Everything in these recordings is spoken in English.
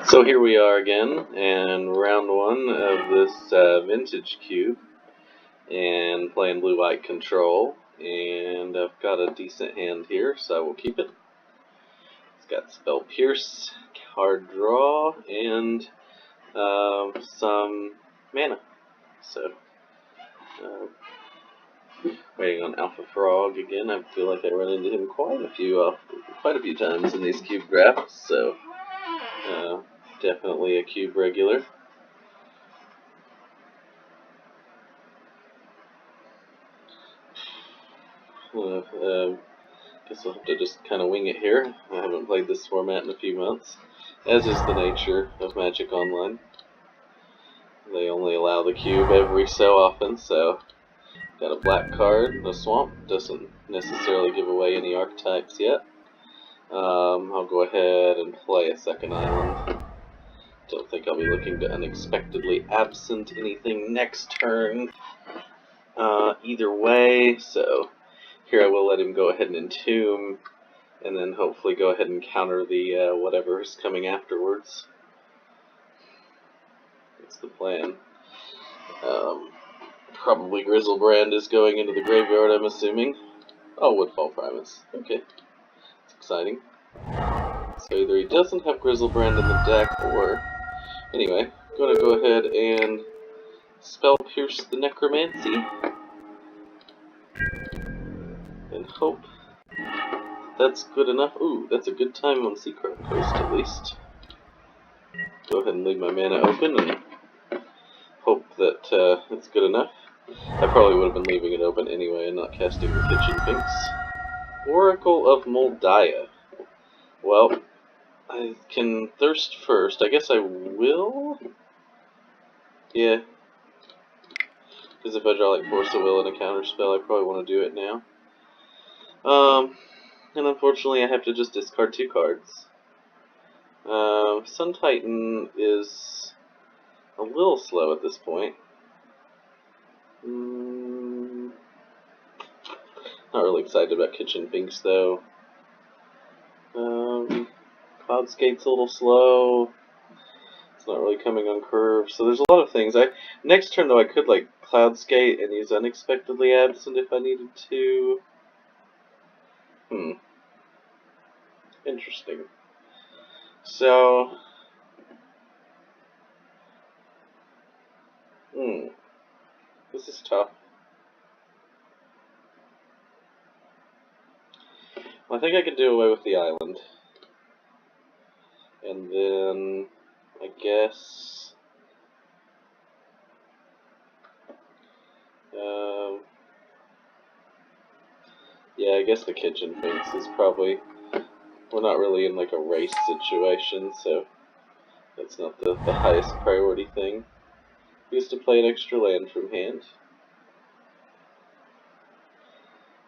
So here we are again, and round one of this vintage cube, and playing blue-white control, and I've got a decent hand here, so I will keep it. It's got Spell Pierce, card draw, and some mana. So, waiting on Alpha Frog again. I feel like I run into him quite a few times in these cube drafts, so definitely a cube regular. Guess I'll have to just kind of wing it here. I haven't played this format in a few months, as is the nature of Magic Online. They only allow the cube every so often, so got a black card. The Swamp doesn't necessarily give away any archetypes yet. I'll go ahead and play a second island. Don't think I'll be looking to unexpectedly absent anything next turn either way, so here I will let him go ahead and entomb, and then hopefully go ahead and counter the whatever is coming afterwards. That's the plan. Probably Griselbrand is going into the graveyard, I'm assuming. Oh, Woodfall Primus. Okay. It's exciting. So either he doesn't have Griselbrand in the deck, or... Anyway, I'm going to go ahead and Spell Pierce the Necromancy. And hope that's good enough. Ooh, that's a good time on Secret Coast, at least. Go ahead and leave my mana open and hope that it's good enough. I probably would have been leaving it open anyway and not casting the Kitchen Finks. Oracle of Moldiah. Well, I can thirst first. I guess I will? Yeah. Because if I draw like Force of Will and a counter spell, I probably want to do it now. And unfortunately I have to just discard 2 cards. Sun Titan is a little slow at this point. Not really excited about Kitchen Finks though. Cloudskate's a little slow. It's not really coming on curve, so there's a lot of things. Next turn though I could like Cloudskate and use Unexpectedly Absent if I needed to. Interesting. So this is tough. Well, I think I could do away with the island. And then I guess yeah, I guess the Kitchen Finks is probably... We're not really in like a race situation, so that's not the highest priority thing. Used to play an extra land from hand.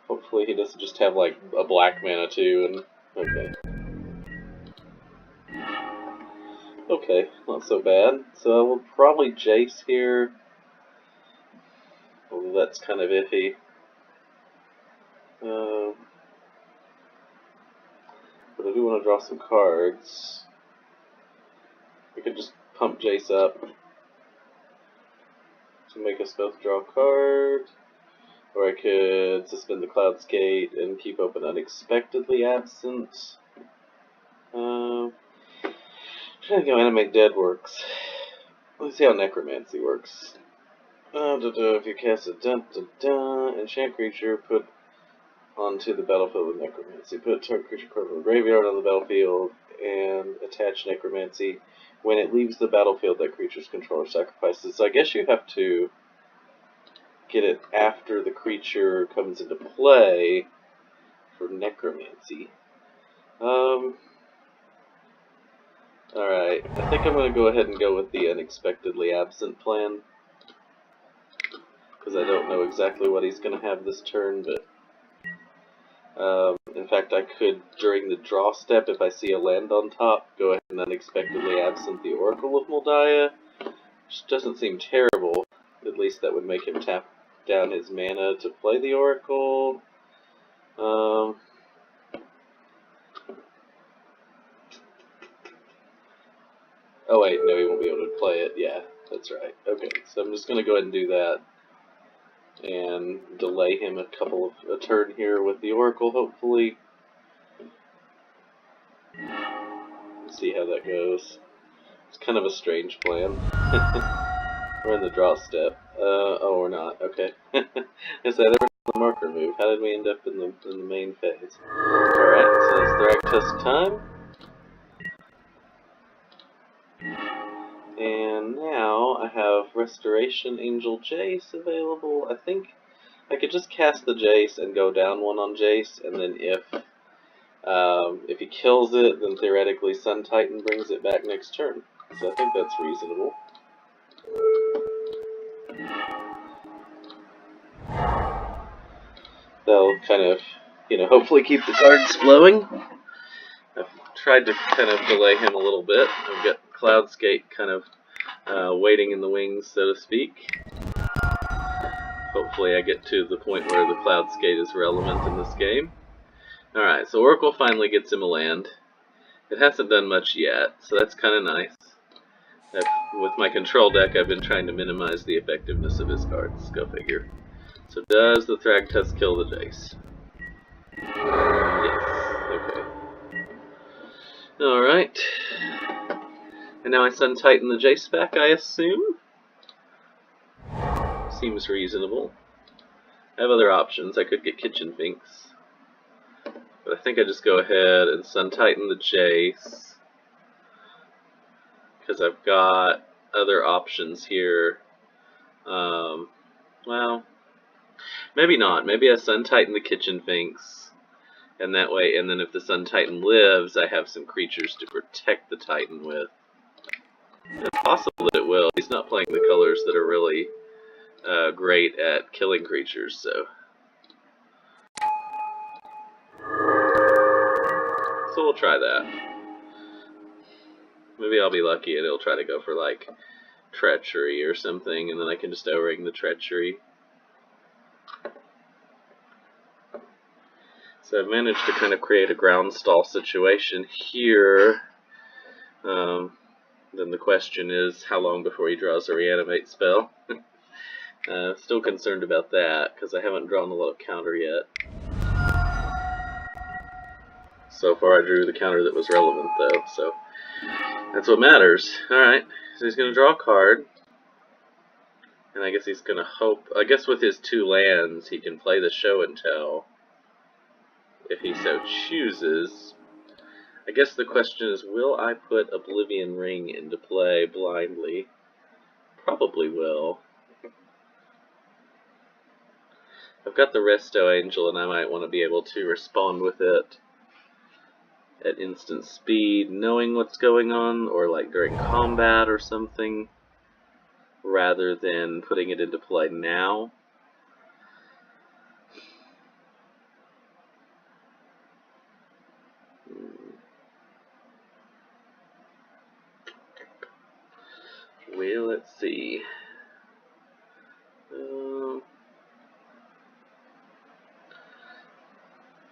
Hopefully he doesn't just have like a black mana too, and okay. Okay, not so bad. So we'll probably Jace here. Although that's kind of iffy. But I do want to draw some cards. I could just pump Jace up to make us both draw a card. Or I could suspend the Cloudskate and keep open Unexpectedly Absent. I'm trying to think how Animate Dead works. Let's see how Necromancy works. If you cast a enchant creature, put onto the battlefield with Necromancy. Put target creature card from the graveyard on the battlefield and attach Necromancy. When it leaves the battlefield, that creature's controller sacrifices. So I guess you have to get it after the creature comes into play for Necromancy. Alright, I think I'm going to go ahead and go with the Unexpectedly Absent plan. Because I don't know exactly what he's going to have this turn, but... in fact, I could, during the draw step, if I see a land on top, go ahead and Unexpectedly Absent the Oracle of Moldiah. Which doesn't seem terrible. At least that would make him tap down his mana to play the Oracle. Oh wait, no, he won't be able to play it. Yeah, that's right. Okay, so I'm just going to go ahead and do that. And delay him a turn here with the Oracle, hopefully. See how that goes. It's kind of a strange plan. We're in the draw step. Oh, we're not. Okay. I said there was the marker move. How did we end up in the main phase? Alright, so it's Thragtusk time. And now I have Restoration Angel Jace available. I think I could just cast the Jace and go down one on Jace, and then if he kills it, then theoretically Sun Titan brings it back next turn. So I think that's reasonable. That'll kind of, hopefully keep the cards flowing. I've tried to kind of delay him a little bit. I've got Cloudskate kind of waiting in the wings, so to speak. Hopefully I get to the point where the Cloudskate is relevant in this game. Alright, so Oracle finally gets him a land. It hasn't done much yet, so that's kind of nice. With my control deck, I've been trying to minimize the effectiveness of his cards. Go figure. So does the Thragtusk kill the Jace? Yes. Okay. Alright. And now I Sun Titan the Jace back, I assume? Seems reasonable. I have other options. I could get Kitchen Finks. But I think I just go ahead and Sun Titan the Jace. Because I've got other options here. Well, maybe not. Maybe I Sun Titan the Kitchen Finks. And that way, and then if the Sun Titan lives, I have some creatures to protect the Titan with. It's possible that it will. He's not playing the colors that are really great at killing creatures, so we'll try that. Maybe I'll be lucky and it'll try to go for like treachery or something, and then I can just O-ring the treachery. So I've managed to kind of create a ground stall situation here. Then the question is, how long before he draws a reanimate spell? Still concerned about that, because I haven't drawn a lot of counter yet. So far I drew the counter that was relevant, though, so that's what matters. Alright, so he's going to draw a card. And I guess he's going to hope... I guess with his 2 lands, he can play the Show and Tell, if he so chooses. I guess the question is, will I put Oblivion Ring into play blindly? Probably will. I've got the Resto Angel, and I might want to be able to respond with it at instant speed, knowing what's going on, or like during combat or something, rather than putting it into play now. Well, let's see.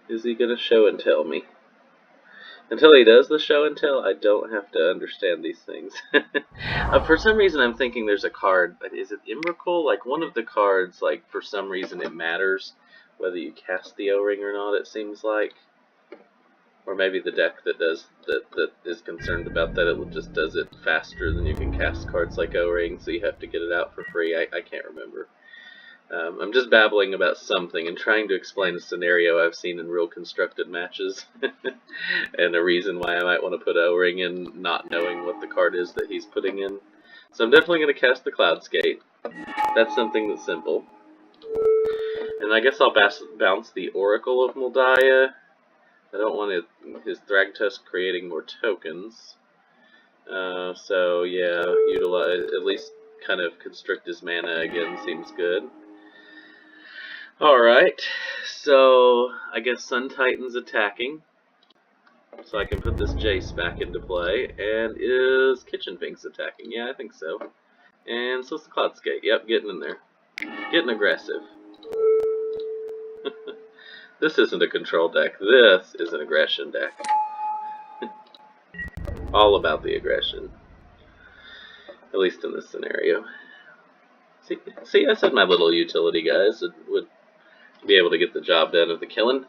Is he going to show and tell me? Until he does the show and tell, I don't have to understand these things. For some reason, I'm thinking there's a card, but is it Emrakul? Like, one of the cards, like, for some reason it matters whether you cast the O-ring or not, it seems like. Or maybe the deck that is concerned about that, it just does it faster than you can cast cards like O-ring, so you have to get it out for free. I can't remember. I'm just babbling about something and trying to explain a scenario I've seen in real constructed matches. And a reason why I might want to put O-ring in, not knowing what the card is that he's putting in. So I'm definitely going to cast the Cloudskate. That's something that's simple. And I guess I'll bounce the Oracle of Moldiah. I don't want his Thragtusk creating more tokens. So yeah, utilize, at least kind of constrict his mana again seems good. Alright, so I guess Sun Titan's attacking. So I can put this Jace back into play. And is Kitchen Finks attacking? Yeah, I think so. And so it's the Cloudskate. Yep, getting in there. Getting aggressive. This isn't a control deck. This is an aggression deck. All about the aggression. At least in this scenario. See, I said my little utility guys would be able to get the job done of the killing.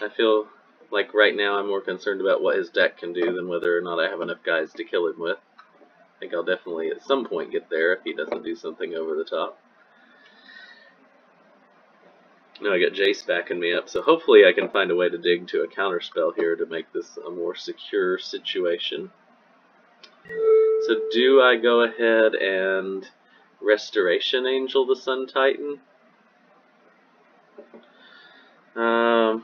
I feel like right now I'm more concerned about what his deck can do than whether or not I have enough guys to kill him with. I think I'll definitely at some point get there if he doesn't do something over the top. Now I got Jace backing me up, so hopefully I can find a way to dig to a counterspell here to make this a more secure situation. So do I go ahead and Restoration Angel the Sun Titan? I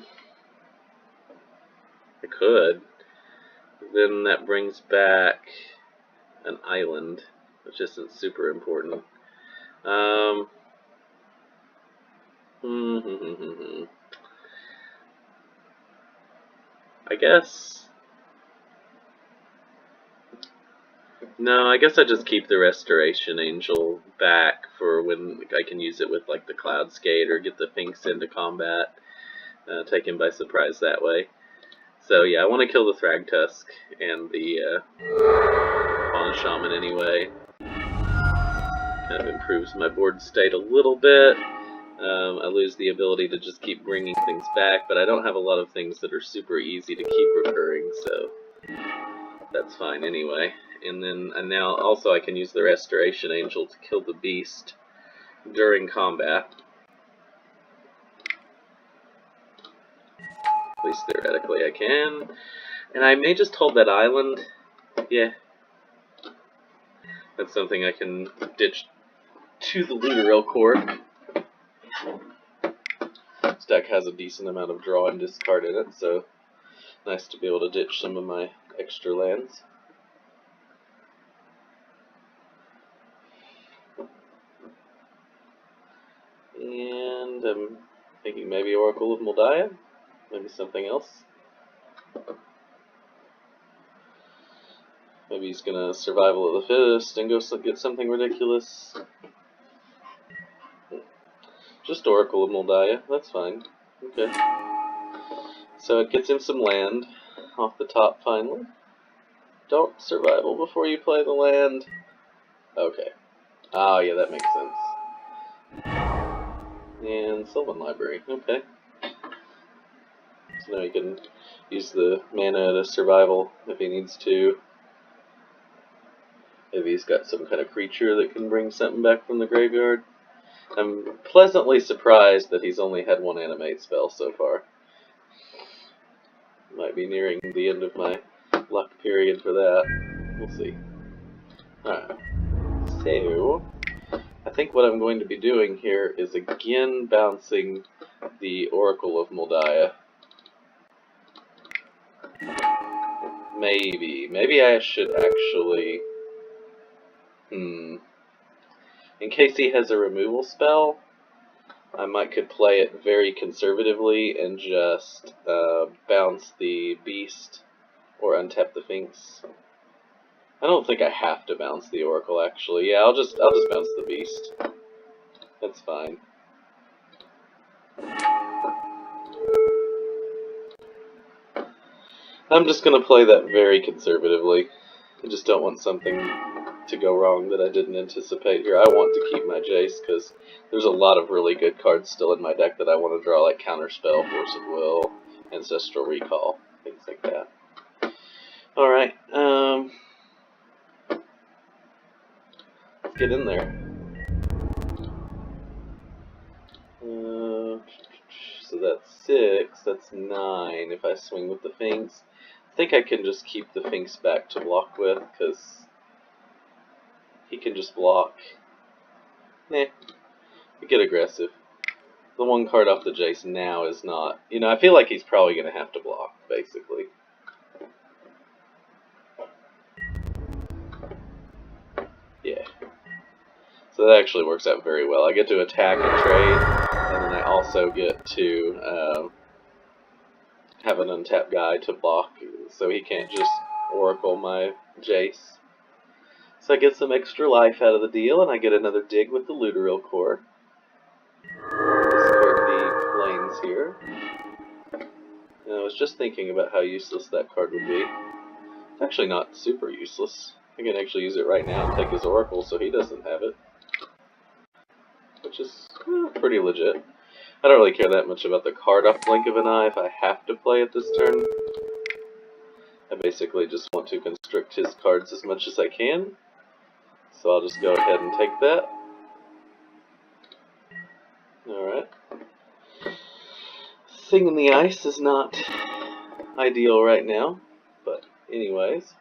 could. Then that brings back an island, which isn't super important. I guess. No, I guess I just keep the Restoration Angel back for when I can use it with like the Cloud Skate or get the Finks into combat, take him by surprise that way. So yeah, I want to kill the Thragtusk and the Fauna Shaman anyway. Kind of improves my board state a little bit. I lose the ability to just keep bringing things back, but I don't have a lot of things that are super easy to keep recurring, so that's fine anyway. And now also I can use the Restoration Angel to kill the beast during combat. At least theoretically I can. And I may just hold that island. Yeah. That's something I can ditch to the Looteril Court. This deck has a decent amount of draw and discard in it, so nice to be able to ditch some of my extra lands. And I'm thinking maybe Oracle of Moldiah, maybe something else. Maybe he's gonna Survival of the Fittest and go get something ridiculous. Just Oracle of Moldiah, that's fine. Okay. So it gets him some land off the top finally. Don't Survival before you play the land. Okay. Oh yeah, that makes sense. And Sylvan Library, okay. So now he can use the mana to Survival if he needs to. Maybe he's got some kind of creature that can bring something back from the graveyard. I'm pleasantly surprised that he's only had one Animate spell so far. Might be nearing the end of my luck period for that. We'll see. Alright. So, I think what I'm going to be doing here is again bouncing the Oracle of Moldiah. Maybe I should actually... In case he has a removal spell, I could play it very conservatively and just bounce the Beast or untap the Finks. I don't think I have to bounce the Oracle actually. Yeah, I'll just bounce the Beast. That's fine. I'm just gonna play that very conservatively. I just don't want something to go wrong that I didn't anticipate here. I want to keep my Jace because there's a lot of really good cards still in my deck that I want to draw, like Counterspell, Force of Will, Ancestral Recall, things like that. Alright, let's get in there. So that's 6, that's 9 if I swing with the Finks. I think I can just keep the Finks back to block with, because he can just block. Nah, we get aggressive. The one card off the Jace now is not... You know, I feel like he's probably going to have to block, basically. Yeah. So that actually works out very well. I get to attack and trade, and then I also get to have an untapped guy to block, so he can't just Oracle my Jace. So I get some extra life out of the deal, and I get another dig with the Looteril Core. Discard the Plains here. And I was just thinking about how useless that card would be. It's actually not super useless. I can actually use it right now and take his Oracle so he doesn't have it. Which is pretty legit. I don't really care that much about the card up Blink of an Eye if I have to play it this turn. I basically just want to constrict his cards as much as I can. So I'll just go ahead and take that. Alright. Thing in the Ice is not ideal right now, but anyways.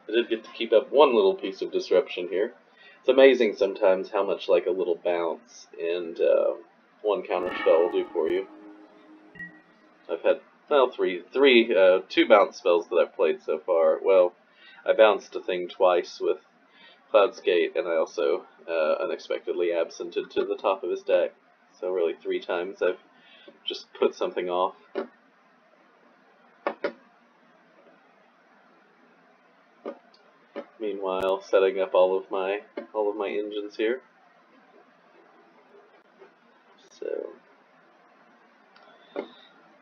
I did get to keep up one little piece of disruption here. It's amazing sometimes how much like a little bounce and one counter spell will do for you. I've had, well, two bounce spells that I've played so far. Well, I bounced a thing twice with Cloudskate, and I also unexpectedly absented to the top of his deck. So really 3 times I've just put something off. Meanwhile, setting up all of my engines here. So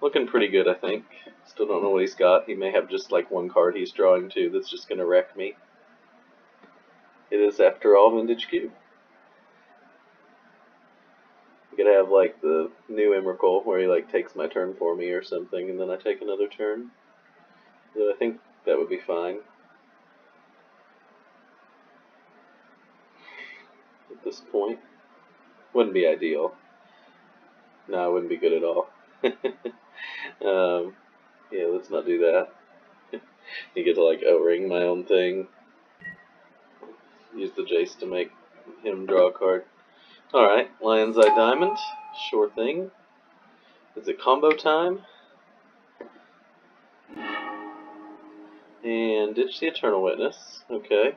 looking pretty good, I think. Still don't know what he's got. He may have just like one card he's drawing to that's just gonna wreck me. It is, after all, Vintage Cube. I'm gonna have like the new Emrakul where he like takes my turn for me or something, and then I take another turn. But I think that would be fine. At this point. Wouldn't be ideal. No, it wouldn't be good at all. Yeah, let's not do that. You get to like O-ring my own thing. Use the Jace to make him draw a card. Alright, Lion's Eye Diamond. Sure thing. Is it combo time? And ditch the Eternal Witness. Okay.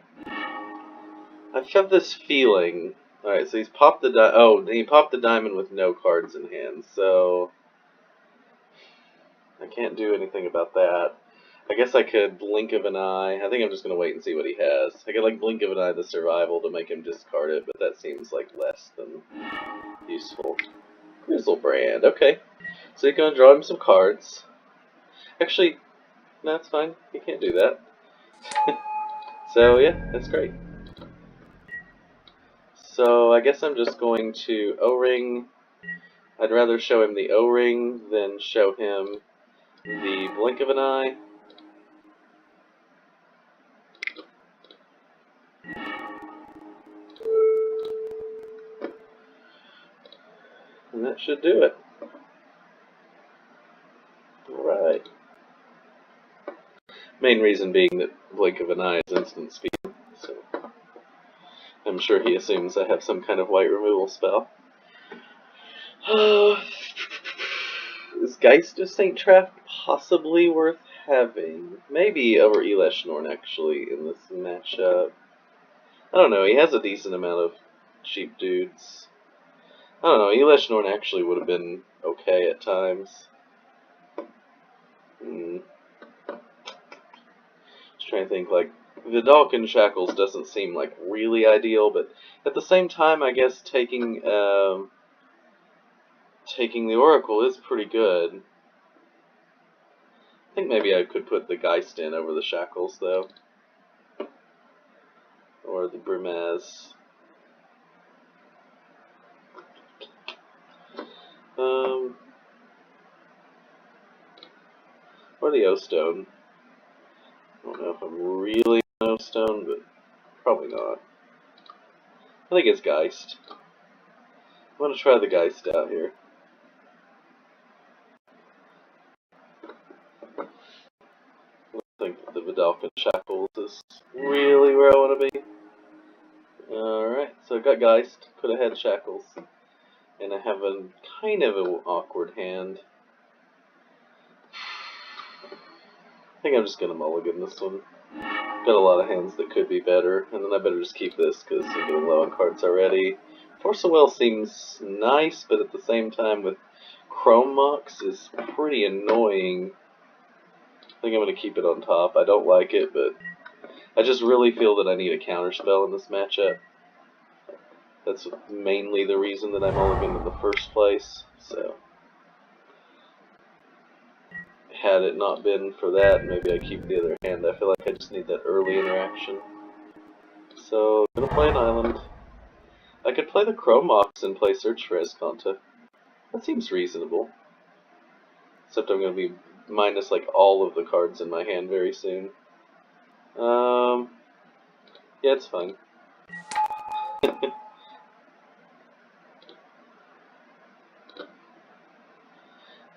I've had this feeling. Alright, so he's popped the he popped the diamond with no cards in hand, so I can't do anything about that. I guess I could Blink of an Eye. I think I'm just going to wait and see what he has. I could like Blink of an Eye the Survival to make him discard it, but that seems like less than useful. Grizzlebrand, okay. So you're going to draw him some cards. Actually, no, that's fine. You can't do that. So yeah, that's great. So I guess I'm just going to O-ring. I'd rather show him the O-ring than show him the Blink of an Eye. And that should do it. Alright. Main reason being that Blink of an Eye is instant speed, so I'm sure he assumes I have some kind of white removal spell. Is Geist of St. Traft possibly worth having? Maybe over Elesh Norn, actually, in this matchup. I don't know, he has a decent amount of cheap dudes. I don't know, Elesh Norn actually would have been okay at times. Just trying to think, like, Vidalcan Shackles doesn't seem like really ideal, but at the same time, I guess taking the Oracle is pretty good. I think maybe I could put the Geist in over the Shackles, though. Or the Brimaz. Or the O-Stone. I don't know if I'm really an O-Stone, but probably not. I think it's Geist. I'm going to try the Geist out here. I think the Vidalcan Shackles is really where I want to be. Alright, so I got Geist, could have had Shackles. And I have a kind of an awkward hand. I think I'm just going to mulligan this one. Got a lot of hands that could be better, and then I better just keep this because I'm getting low on cards already. Force of Will seems nice, but at the same time with Chrome Mox is pretty annoying. I think I'm going to keep it on top. I don't like it, but I just really feel that I need a counterspell in this matchup. That's mainly the reason that I mulliganed in the first place, so. had it not been for that, maybe I keep the other hand. I feel like I just need that early interaction. So, I'm gonna play an island. I could play the Chrome Mox and play Search for Esconta. That seems reasonable. Except I'm gonna be minus like all of the cards in my hand very soon. Yeah, it's fine.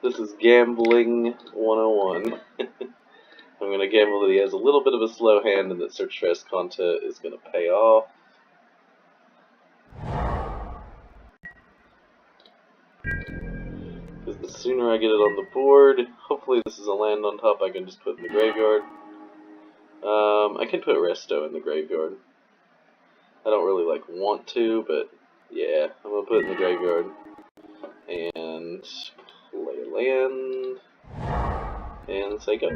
This is Gambling 101. I'm gonna gamble that he has a little bit of a slow hand and that Search for Esconta is gonna pay off. Because the sooner I get it on the board, hopefully this is a land on top I can just put in the graveyard. I can put Resto in the graveyard. I don't really want to, but yeah, I'm gonna put it in the graveyard. And play a land. And say go.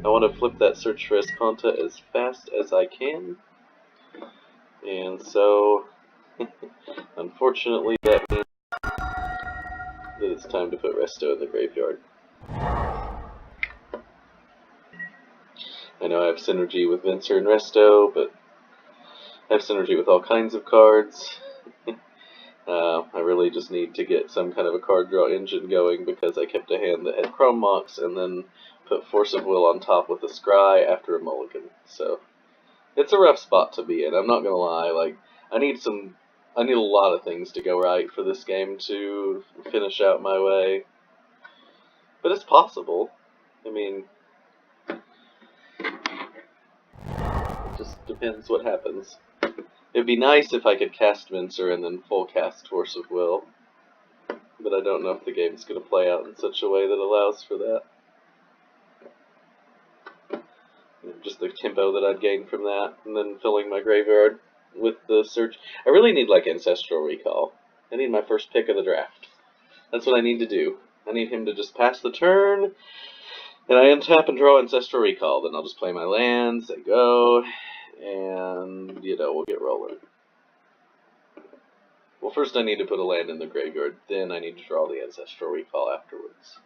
I want to flip that Search for Esconta as fast as I can. And so, unfortunately, that means that it's time to put Resto in the graveyard. I know I have synergy with Venser and Resto, but I have synergy with all kinds of cards. I really just need to get some kind of a card draw engine going because I kept a hand that had Chrome Mox and then put Force of Will on top with a Scry after a mulligan. So it's a rough spot to be in. I'm not gonna lie. I need a lot of things to go right for this game to finish out my way. But it's possible. I mean, it just depends what happens. It'd be nice if I could cast Venser and then full cast Force of Will, but I don't know if the game's going to play out in such a way that allows for that. Just the tempo that I'd gain from that, and then filling my graveyard with the search. I really need Ancestral Recall. I need my first pick of the draft. That's what I need to do. I need him to just pass the turn, and I untap and draw Ancestral Recall. Then I'll just play my lands, they go, and, we'll get rolling. Well, first I need to put a land in the graveyard, then I need to draw the Ancestral Recall afterwards.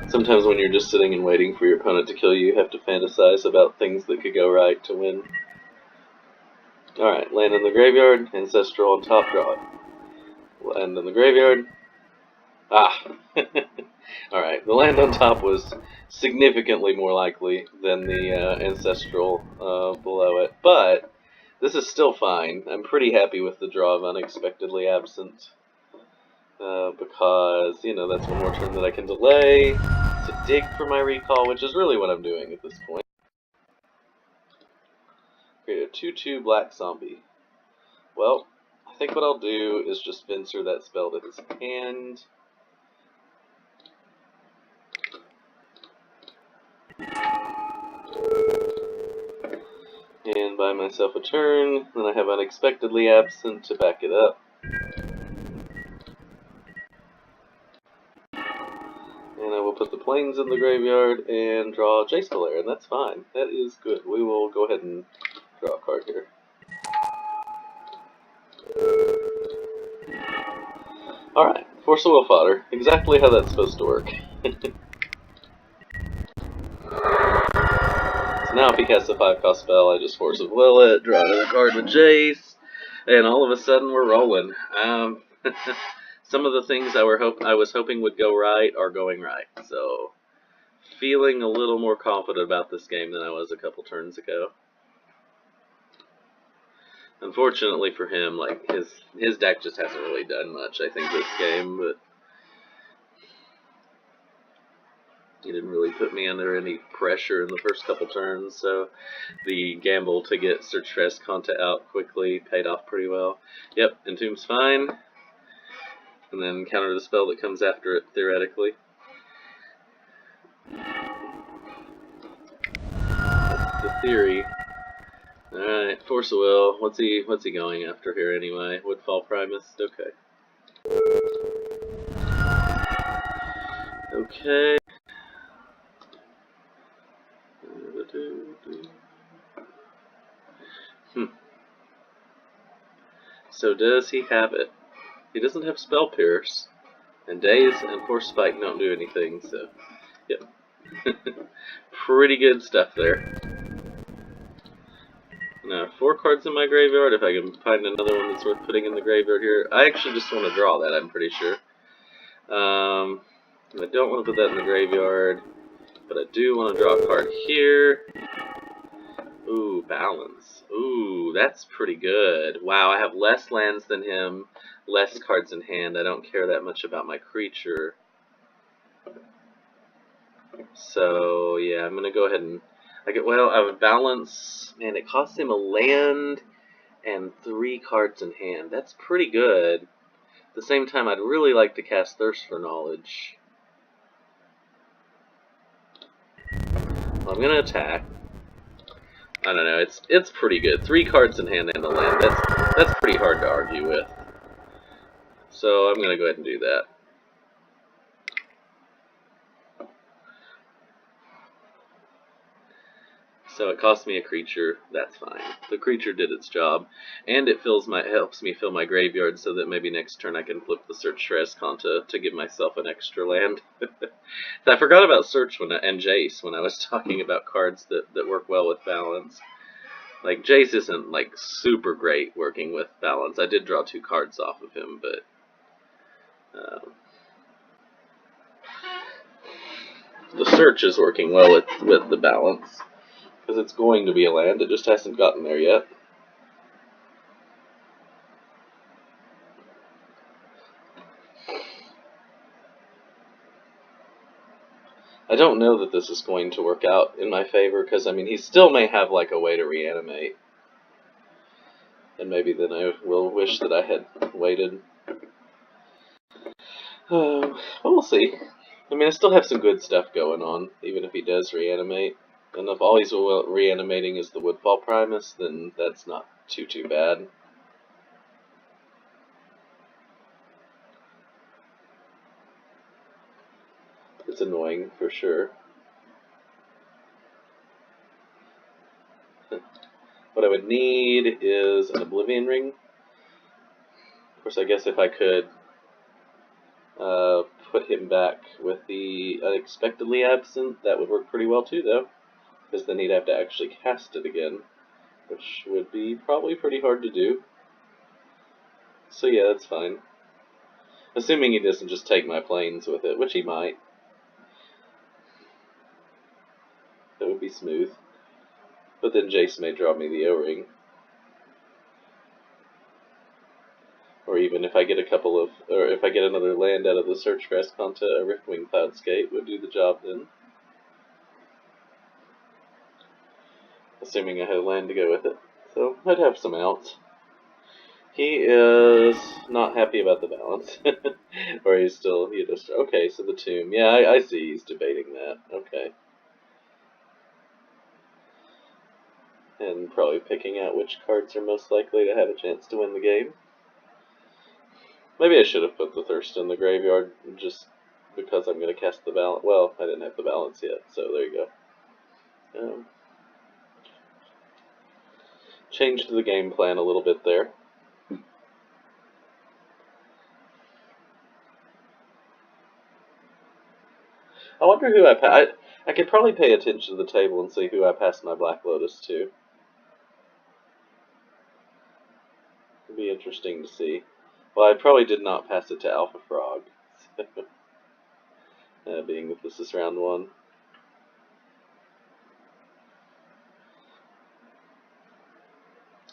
Sometimes when you're just sitting and waiting for your opponent to kill you, you have to fantasize about things that could go right to win. Alright, land in the graveyard, Ancestral on top, draw it. Land in the graveyard. Ah! Alright, the land on top was significantly more likely than the Ancestral below it, but this is still fine. I'm pretty happy with the draw of Unexpectedly Absent. Because, that's one more turn that I can delay to dig for my recall, which is really what I'm doing at this point. Create a 2/2 black zombie. Well, I think what I'll do is just Venser that spell to his hand. And buy myself a turn, then I have Unexpectedly Absent to back it up. And I will put the plains in the graveyard and draw Jace Valair, and that's fine. That is good. We will go ahead and draw a card here. Alright, Force of Will fodder. Exactly how that's supposed to work. So now if he casts a 5-cost spell, I just Force of Will it, draw another card with Jace, and all of a sudden we're rolling. Some of the things I was hoping would go right are going right, so feeling a little more confident about this game than I was a couple turns ago. Unfortunately for him, his deck just hasn't really done much, I think, this game, but he didn't really put me under any pressure in the first couple turns, so the gamble to get Search for Esconta out quickly paid off pretty well. Yep, Entomb's fine. And then counter the spell that comes after it, theoretically. That's the theory. Alright, Force of Will. What's he going after here anyway? Woodfall Primus? Okay. Okay. So does he have it? He doesn't have Spell Pierce, and Daze and Force Spike don't do anything, so yep. Pretty good stuff there. Now, 4 cards in my graveyard, if I can find another one that's worth putting in the graveyard here. I actually just want to draw that, I'm pretty sure. I don't want to put that in the graveyard, but I do want to draw a card here. Ooh, balance. Ooh, that's pretty good. Wow, I have less lands than him, less cards in hand. I don't care that much about my creature. So, yeah, I'm going to go ahead and... I have a balance. Man, it costs him a land and 3 cards in hand. That's pretty good. At the same time, I'd really like to cast Thirst for Knowledge. Well, I'm going to attack. I don't know, it's pretty good. 3 cards in hand and a land. That's pretty hard to argue with. So I'm going to go ahead and do that. So it cost me a creature. That's fine. The creature did its job, and it helps me fill my graveyard so that maybe next turn I can flip the Search for Esconta to give myself an extra land. I forgot about Search and Jace when I was talking about cards that work well with balance. Like, Jace isn't, like, super great working with balance. I did draw 2 cards off of him, but... the Search is working well with the balance. Because it's going to be a land, it just hasn't gotten there yet. I don't know that this is going to work out in my favor, because, I mean, he still may have, like, a way to reanimate. And maybe then I will wish that I had waited. But we'll see. I mean, I still have some good stuff going on, even if he does reanimate. And if all he's reanimating is the Woodfall Primus, then that's not too bad. It's annoying, for sure. What I would need is an Oblivion Ring. Of course, I guess if I could put him back with the Unexpectedly Absent, that would work pretty well too, though. Because then he'd have to actually cast it again, which would be probably pretty hard to do. So yeah, that's fine. Assuming he doesn't just take my planes with it, which he might. That would be smooth. But then Jace may draw me the O-Ring. Or even if I get if I get another land out of the Search for Esconta, a Riftwing Cloudscape would do the job then. Assuming I had a land to go with it. So I'd have some outs. He is not happy about the balance. Or he's still, okay, so the Tomb. Yeah, I see he's debating that. Okay. And probably picking out which cards are most likely to have a chance to win the game. Maybe I should have put the Thirst in the graveyard, just because I'm going to cast the balance. Well, I didn't have the balance yet, so there you go. Changed the game plan a little bit there. I wonder who I could probably pay attention to the table and see who I passed my Black Lotus to. It'd be interesting to see. Well, I probably did not pass it to Alpha Frog. Being that this is round 1.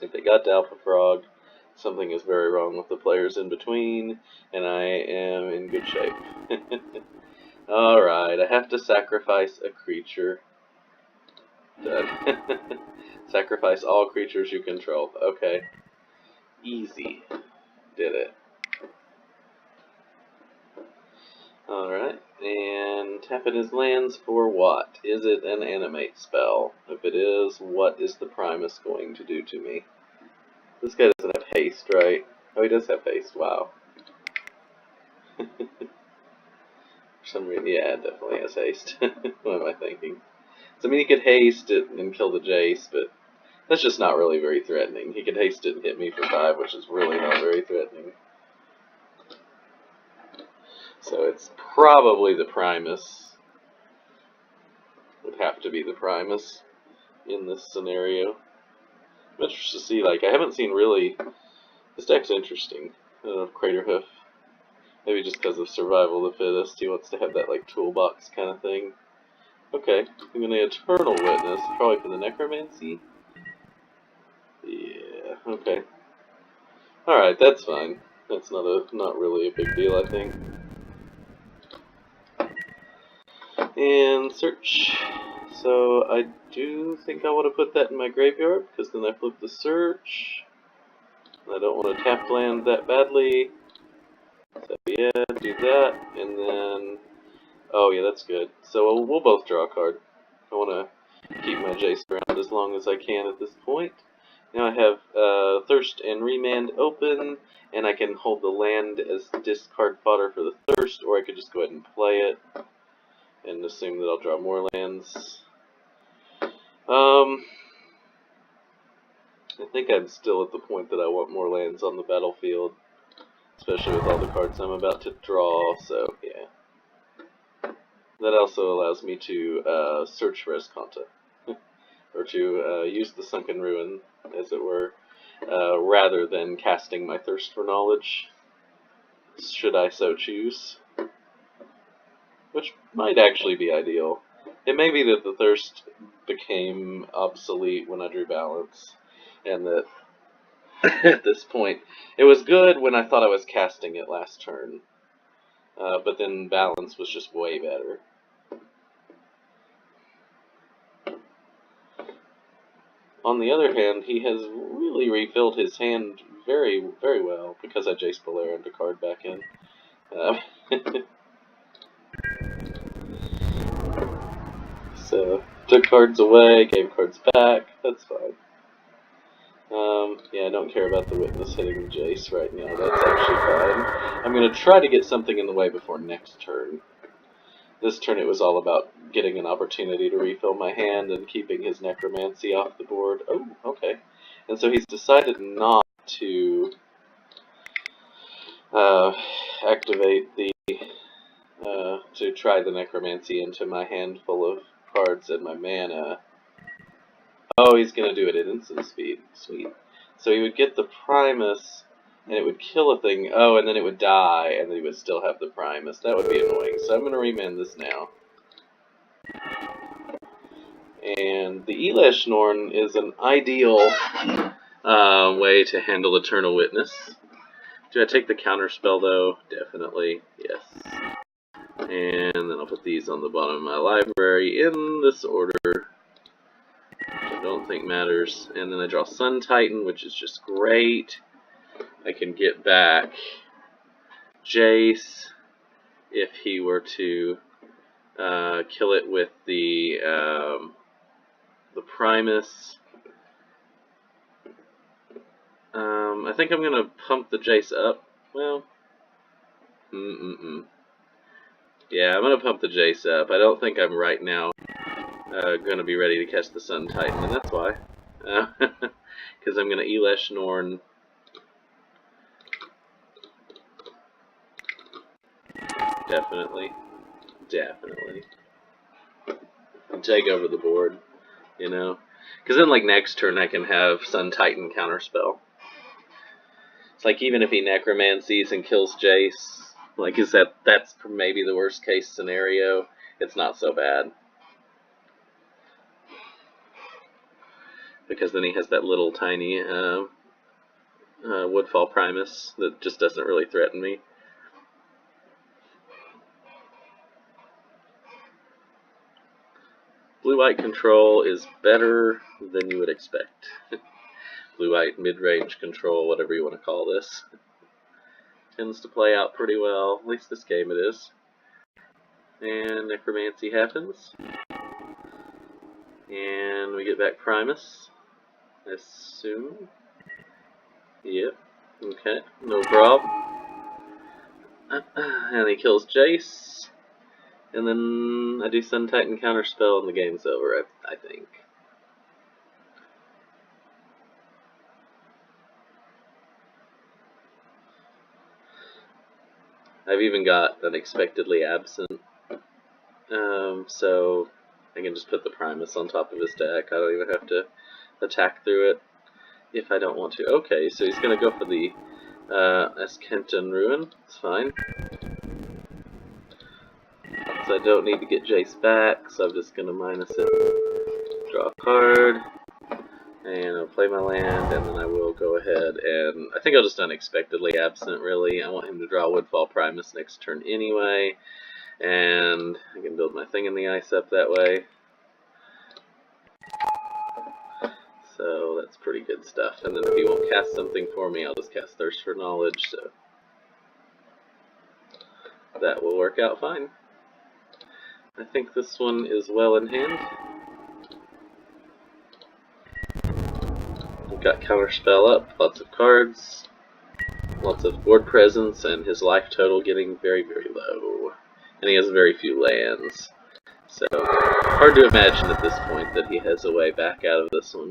If it got to Alpha Frog, something is very wrong with the players in between, and I am in good shape. Alright, I have to sacrifice a creature. Done. Sacrifice all creatures you control. Okay. Easy. Did it. Alright, and tapping his lands for what? Is it an animate spell? If it is, what is the Primus going to do to me? This guy doesn't have haste, right? Oh, he does have haste, wow. For some reason, yeah, it definitely has haste. What am I thinking? So, I mean, he could haste it and kill the Jace, but that's just not really very threatening. He could haste it and hit me for 5, which is really not very threatening. So it's probably the Primus. Would have to be the Primus in this scenario. I'm interested to see, like, I haven't seen really... This deck's interesting. I don't know if Craterhoof. Maybe just because of survival of the fittest, he wants to have that, like, toolbox kind of thing. Okay, I'm gonna Eternal Witness, probably for the Necromancy. Yeah, okay. Alright, that's fine. That's not really a big deal, I think. And search. So I do think I want to put that in my graveyard, because then I flip the search. I don't want to tap land that badly. So yeah, do that, and then... Oh yeah, that's good. So we'll both draw a card. I want to keep my Jace around as long as I can at this point. Now I have Thirst and Remand open, and I can hold the land as discard fodder for the Thirst, or I could just go ahead and play it, and assume that I'll draw more lands. I think I'm still at the point that I want more lands on the battlefield, especially with all the cards I'm about to draw, so yeah. That also allows me to search for Escanta, or to use the Sunken Ruin, as it were, rather than casting my Thirst for Knowledge, should I so choose, which might actually be ideal. It may be that the Thirst became obsolete when I drew Balance, and that at this point, it was good when I thought I was casting it last turn, but then Balance was just way better. On the other hand, he has really refilled his hand very, very well, because I Jace Belair and a card back in. So, took cards away, gave cards back, that's fine. Yeah, I don't care about the Witness hitting the Jace right now, that's actually fine. I'm going to try to get something in the way before next turn. This turn it was all about getting an opportunity to refill my hand and keeping his Necromancy off the board. Oh, okay. And so he's decided not to activate the... to try the Necromancy into my hand full of cards and my mana. Oh, he's going to do it at instant speed. Sweet. So he would get the Primus, and it would kill a thing. Oh, and then it would die, and then he would still have the Primus. That would be annoying. So I'm going to remand this now. And the Elesh Norn is an ideal way to handle Eternal Witness. Do I take the counterspell, though? Definitely, yes. And then I'll put these on the bottom of my library in this order, which I don't think matters. And then I draw Sun Titan, which is just great. I can get back Jace if he were to kill it with the Primus. I think I'm going to pump the Jace up. Well, yeah, I'm going to pump the Jace up. I don't think I'm right now going to be ready to catch the Sun Titan, and that's why. Because I'm going to Elesh Norn. Definitely. And take over the board, you know? Because then, like, next turn I can have Sun Titan counterspell. It's like, even if he Necromancies and kills Jace, like, that's maybe the worst case scenario. It's not so bad. Because then he has that little tiny Woodfall Primus that just doesn't really threaten me. Blue-white control is better than you would expect. Blue-white mid-range control, whatever you want to call this. Tends to play out pretty well, at least this game it is. And Necromancy happens. And we get back Primus, I assume. Yep, okay, no problem. And he kills Jace. And then I do Sun Titan counterspell and the game's over, I think. I've even got Unexpectedly Absent, so I can just put the Primus on top of his deck. I don't even have to attack through it if I don't want to. Okay, so he's going to go for the Eskenton Ruin. It's fine. So I don't need to get Jace back, so I'm just going to minus it. Draw a card. And I'll play my land, and then I will go ahead and I think I'll just Unexpectedly Absent, really. I want him to draw Woodfall Primus next turn anyway, and I can build my Thing in the Ice up that way. So that's pretty good stuff. And then if he won't cast something for me, I'll just cast Thirst for Knowledge, so that will work out fine. I think this one is well in hand. We've got Counterspell up, lots of cards, lots of board presence, and his life total getting very, very low. And he has very few lands. So, hard to imagine at this point that he has a way back out of this one.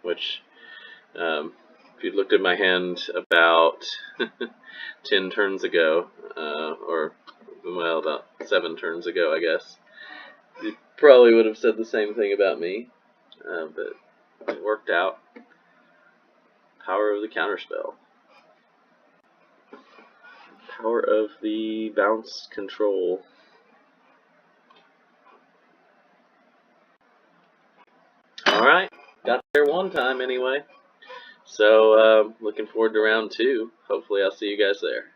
Which, if you looked at my hand about 10 turns ago, or, well, about 7 turns ago, I guess, you probably would have said the same thing about me, but it worked out. Power of the Counterspell. Power of the Bounce Control. Alright, got there one time anyway. So, looking forward to round 2. Hopefully I'll see you guys there.